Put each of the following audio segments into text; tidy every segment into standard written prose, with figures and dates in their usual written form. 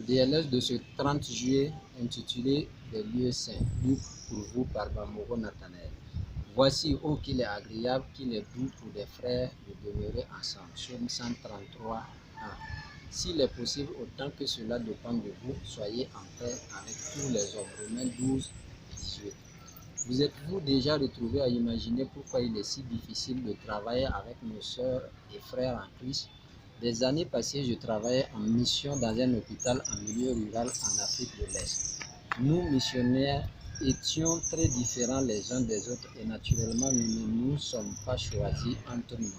DLS de ce 30 juillet intitulé Des lieux saints, lu pour vous par Bamoro Nathanaël. Voici, ô qu'il est agréable, qu'il est doux pour des frères de demeurer ensemble. Psaume 133, 1. S'il est possible, autant que cela dépend de vous, soyez en paix avec tous les hommes. Romains 12, 18. Vous êtes-vous déjà retrouvé à imaginer pourquoi il est si difficile de travailler avec nos sœurs et frères en Christ? Des années passées, je travaillais en mission dans un hôpital en milieu rural en Afrique de l'Est. Nous, missionnaires, étions très différents les uns des autres et naturellement, nous ne nous sommes pas choisis entre nous.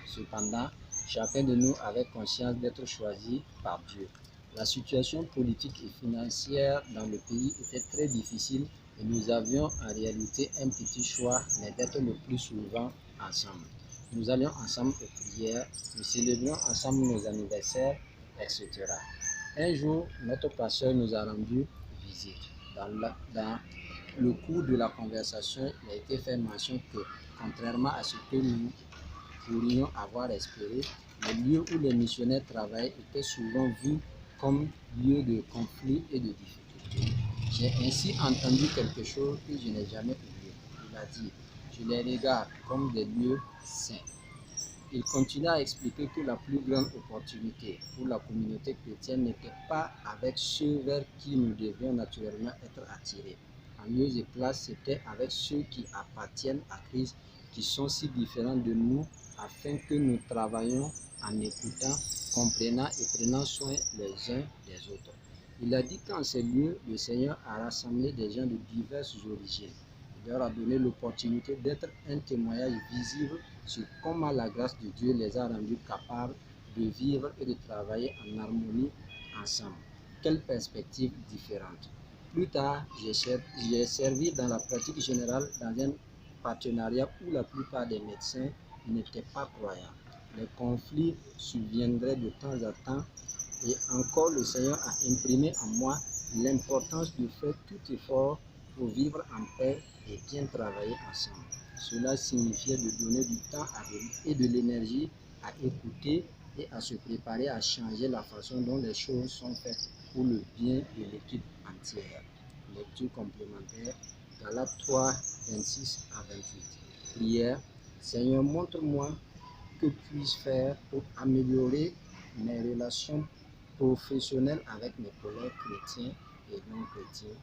Cependant, chacun de nous avait conscience d'être choisi par Dieu. La situation politique et financière dans le pays était très difficile et nous avions en réalité un petit choix, mais d'être le plus souvent ensemble. Nous allions ensemble aux prières, nous célébrions ensemble nos anniversaires, etc. Un jour, notre pasteur nous a rendu visite. Dans le cours de la conversation, il a été fait mention que, contrairement à ce que nous pourrions avoir espéré, les lieux où les missionnaires travaillaient étaient souvent vus comme lieux de conflit et de difficultés. J'ai ainsi entendu quelque chose que je n'ai jamais oublié. Il a dit, je les regarde comme des lieux saints. Il continua à expliquer que la plus grande opportunité pour la communauté chrétienne n'était pas avec ceux vers qui nous devions naturellement être attirés. En lieu et place, c'était avec ceux qui appartiennent à Christ, qui sont si différents de nous, afin que nous travaillions en écoutant, comprenant et prenant soin les uns des autres. Il a dit qu'en ces lieux, le Seigneur a rassemblé des gens de diverses origines. Il leur a donné l'opportunité d'être un témoignage visible sur comment la grâce de Dieu les a rendus capables de vivre et de travailler en harmonie ensemble. Quelle perspective différente! Plus tard, j'ai servi dans la pratique générale dans un partenariat où la plupart des médecins n'étaient pas croyants. Les conflits surviendraient de temps à temps et encore le Seigneur a imprimé en moi l'importance de faire tout effort pour vivre en paix et bien travailler ensemble. Cela signifiait de donner du temps et de l'énergie à écouter et à se préparer à changer la façon dont les choses sont faites pour le bien de l'équipe entière. Lecture complémentaire, Galates 3, 26 à 28. Prière, Seigneur, montre-moi que puis-je faire pour améliorer mes relations professionnelles avec mes collègues chrétiens et non chrétiens.